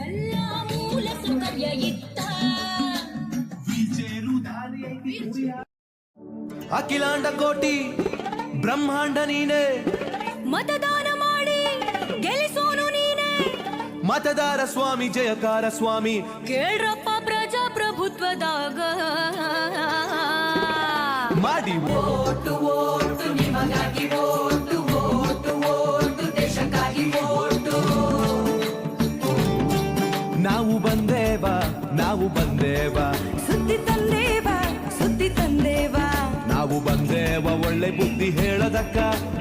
ಎಲ್ಲ ಮೂಲ ಸೌಕರ್ಯ ಇತ್ತ ಅಖಿಲಾಂಡ ಕೋಟಿ ಬ್ರಹ್ಮಾಂಡ ನೀನೆ, ಮತದಾನ ಮಾಡಿ ಗೆಲ್ಲಿಸೋನು ನೀನೆ, ಮತದಾರ ಸ್ವಾಮಿ ಜಯಕಾರ ಸ್ವಾಮಿ, ಕೇಳ್ರಪ್ಪ ಪ್ರಜಾಪ್ರಭುತ್ವದಾಗ ಮಾಡಿ ಓಟು ಓಟು ನಿಮಗಾಗಿ ಓಟು ಓಟು ಓಟು ದೇಶಕ್ಕಾಗಿ ಓಟು. ನಾವು ಬಂದೇವ ನಾವು ಬಂದೇವ, ಸುದ್ದಿ ತಂದೇವ ಸುದ್ದಿ ತಂದೇವ, ನಾವು ಬಂದೇವ ಒಳ್ಳೆ ಬುದ್ಧಿ ಹೇಳದಕ್ಕ,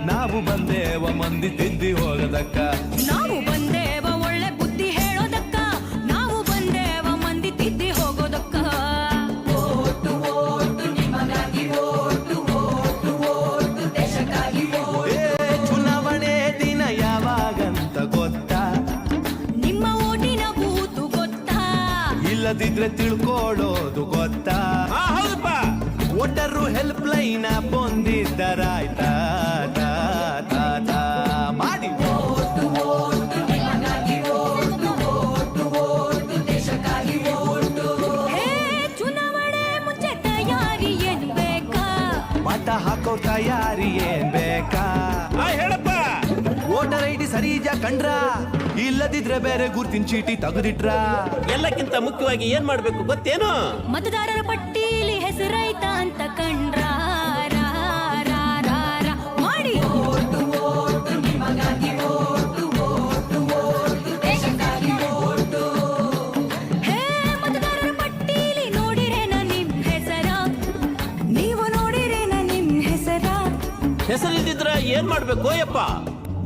ನಾವು ಬಂದೇವ ಮಂದಿ ತಿದ್ದಿ ಹೋಗದಕ್ಕ, ನಾವು ಬಂದೇವ ಒಳ್ಳೆ ಬುದ್ಧಿ ಹೇಳೋದಕ್ಕ, ನಾವು ಬಂದೇವ ಮಂದಿ ತಿದ್ದಿ ಹೋಗೋದಕ್ಕ. ಓಟು ಓಟು ನಿಮಗಾಗಿ ಓಟು ಓಟು ಓಟು ದೇಶಕ್ಕಾಗಿ ಓಟು. ಚುನಾವಣೆ ದಿನ ಯಾವಾಗಂತ ಗೊತ್ತಾ? ನಿಮ್ಮ ಓಟಿನ ಬೂತು ಗೊತ್ತಾ? ಇಲ್ಲದಿದ್ರೆ ತಿಳ್ಕೊಳ್ಳೋದು ಗೊತ್ತಾ? ಹೌದಪ್ಪ. ವೋಟರು ಹೆಲ್ಪ್ ಲೈನ್ ಬಂದಿದ್ದರಾಯ್ತಾ? ಮಾಡಿ ಓಟು ಓಟು ನಿಮಗಾಗಿ ಓಟು ಓಟು ಓಟು ದೇಶಕ್ಕಾಗಿ ಓಟು. ಹೇ ಚುನಾವಣೆ ಮುಂಚೆ ತಯಾರಿ ಏನ್ ಬೇಕಾ? ಮತ ಹಾಕೋ ತಯಾರಿ ಏನ್ ಬೇಕಾ? ಹೇಳಪ್ಪ. ವೋಟರ್ ಐಡಿ ಸರಿಜ ಕಂಡ್ರ, ಇಲ್ಲದಿದ್ರೆ ಬೇರೆ ಗುರ್ತಿನ ಚೀಟಿ ತೆಗೆದಿಟ್ರ? ಎಲ್ಲಕ್ಕಿಂತ ಮುಖ್ಯವಾಗಿ ಏನ್ ಮಾಡ್ಬೇಕು ಗೊತ್ತೇನು? ಮತದಾರರ ಪಟ್ಟೀಲಿ ಹೆಸರೈತ ಅಂತ ಕಂಡ್ರ ಮಾಡಿ ಓಟು ಓಟು ನಿಮಗಾಗಿ ಓಟು ಓಟು ಓಟು ದೇಶಕ್ಕಾಗಿ ಓಟು. ಹೇ ಮತದಾರರ ಪಟ್ಟೀಲಿ ನೋಡಿರೇನ ನಿಮ್ ಹೆಸರ? ನೀವು ನೋಡಿರೇನ ನಿಮ್ ಹೆಸರ? ಹೆಸರಿಲ್ದಿದ್ರ ಏನ್ ಮಾಡ್ಬೇಕು ಯಪ್ಪ?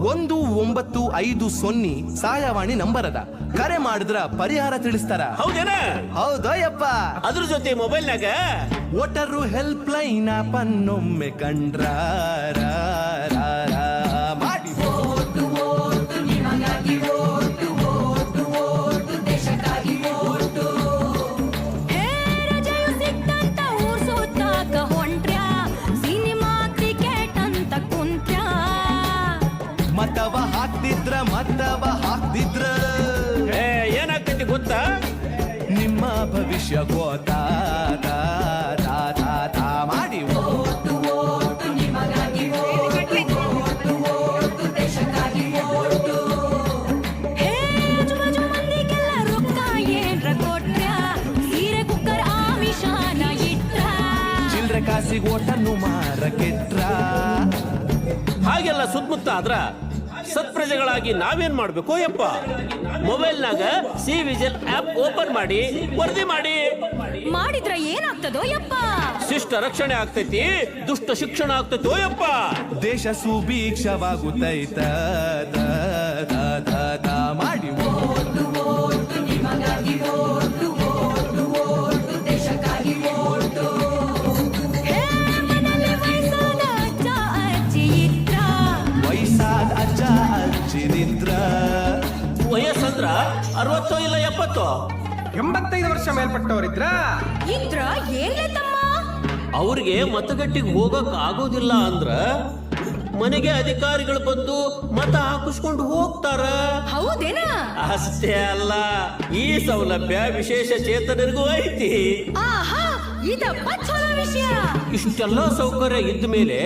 1950 ಸಹಾಯವಾಣಿ ನಂಬರ್ ಅದ, ಕರೆ ಮಾಡಿದ್ರ ಪರಿಹಾರ ತಿಳಿಸ್ತಾರ. ಹೌದೇನ? ಹೌದಯ್ಯಪ್ಪ. ಅದ್ರ ಜೊತೆ ಮೊಬೈಲ್ನಾಗ ವೋಟರು ಹೆಲ್ಪ್ ಲೈನ್ ಪನ್ನೊಮ್ಮೆ ಕಂಡ್ರ ಮಾಡಿ ಓಟು ಓಟು ನಿಮಗಾಗಿ ಓಟು ಓಟು ಓಟು ದೇಶಕ್ಕಾಗಿ ಓಟು. ಹೇ ರಜೆಯು ಸಿಕ್ತಂತ ಊರ್ ಸುತ್ತಾಕ ಹೊಂಟ್ರ್ಯಾ, ಸಿನಿಮಾ ಕ್ರಿಕೆಟ್ ಅಂತ ಕುಂತ್ರ್ಯಾ, ಮತವ ಹಾಕ್ತಿದ್ರ ಏನಾಗ್ತೈತಿ ಗೊತ್ತಾ? ನಿಮ್ಮ ಭವಿಷ್ಯ ಗೋತಾ ಮಾಡಿ ಓಟು ಓಟು ನಿಮಗಾಗಿ ಓಟು ಓಟು ಓಟು ದೇಶಕ್ಕಾಗಿ ಓಟು. ಹೇ ಜುಮಜು ಮಂದಿಗೆಲ್ಲ ರೊಕ್ಕ ಏನ್ರ ಕೊಟ್ರ್ಯಾ, ಸೀರೆ ಕುಕ್ಕರ್ ಆಮಿಷಾನ ಇಟ್ರ, ಚಿಲ್ರೆ ಕಾಸಿಗೆ ಓಟನ್ನು ಮಾರಕೆಟ್ರ? ಹಾಗೆಲ್ಲ ಸುತ್ತಮುತ್ತ ಆದ್ರ ಸತ್ಪ್ರಜೆಗಳಾಗಿ ನಾವೇನ್ ಮಾಡ್ಬೇಕು ಯಪ್ಪ? ಮೊಬೈಲ್ನಾಗ ಸಿ ವಿಜಿಲ್ ಆಪ್ ಓಪನ್ ಮಾಡಿ ವರದಿ ಮಾಡಿ. ಮಾಡಿದ್ರ ಏನಾಗ್ತದೋ ಯಪ್ಪ? ಶಿಷ್ಟ ರಕ್ಷಣೆ ಆಗ್ತೈತಿ, ದುಷ್ಟ ಶಿಕ್ಷಣ ಆಗ್ತೈತೋ ಯಪ್ಪ. ದೇಶ ಸುಭೀಕ್ಷವಾಗುತ್ತೈತ ಮಾಡಿ ಓಟು ಓಟು ನಿಮಗಾಗಿ ಓಟು ಓಟು ಓಟು ದೇಶಕ್ಕಾಗಿ ಓಟು. ಹೇ ಮನೆಯಲ್ಲಿ ವಯಸ್ಸಾದ ಅಜ್ಜ ಅಜ್ಜಿ ಇದ್ರ, ವಯಸ್ಸಾದ ಅಜ್ಜ ಅಜ್ಜಿನಿದ್ರ, ವಯಸ್ಸಂದ್ರ 60 ಇಲ್ಲ 70? 85 ವರ್ಷ ಮೇಲ್ಪಟ್ಟವರಿದ್ರ ಏನ್ಲೆ ತಮ್ಮ? ಅವ್ರಿಗೆ ಮತಗಟ್ಟಿಗೆ ಹೋಗಕ್ ಆಗೋದಿಲ್ಲ ಅಂದ್ರ ಮನೆಗೆ ಅಧಿಕಾರಿಗಳು ಬಂದು ಮತ ಹಾಕಿಸ್ಕೊಂಡು ಹೋಗ್ತಾರ. ಹೌದೇನಾ? ಅಷ್ಟೇ ಅಲ್ಲ, ಈ ಸೌಲಭ್ಯ ವಿಶೇಷ ಚೇತನರಿಗೂ ಐತಿ. ಆಹಾ, ಇದಪ್ಪ ಚಲೋ ವಿಷಯ. ಇಷ್ಟೆಲ್ಲ ಸೌಕರ್ಯ ಇದ್ದ ಮೇಲೆ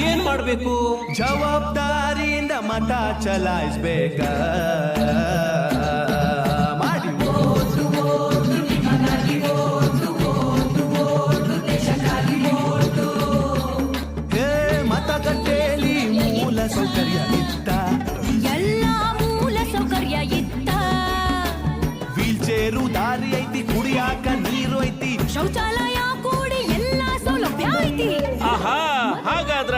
ಏನ್ ಮಾಡ್ಬೇಕು? ಜವಾಬ್ದಾರಿಯಿಂದ ಮತ ಚಲಾಯಿಸ್ಬೇಕ ಮಾಡಿ ಓಟು ಓಟು ನಿಮಗಾಗಿ ಓಟು ಓಟು ಓಟು ದೇಶಕ್ಕಾಗಿ ಓಟು. ಹೇ ಮತಗಟ್ಟೆಯಲ್ಲಿ ಮೂಲ ಸೌಕರ್ಯ ಇತ್ತ, ಎಲ್ಲ ಮೂಲ ಸೌಕರ್ಯ ಇತ್ತ, ವೀಲ್ ಚೇರು ದಾರಿ ಐತಿ, ಕುಡಿಯಾಕ ನೀರು ಐತಿ, ಶೌಚಾಲಯ ಕೂಡಿ ಎಲ್ಲ ಸೌಲಭ್ಯ ಐತಿ. ಆಹಾ, ಹಾಗಾದ್ರ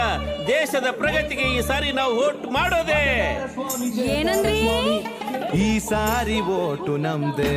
ದೇಶದ ಪ್ರಗತಿಗೆ ಈ ಸಾರಿ ನಾವು ವೋಟ್ ಮಾಡೋದೇ. ಏನಂದ್ರಿ? ಈ ಸಾರಿ ಓಟು ನಮ್ದೇ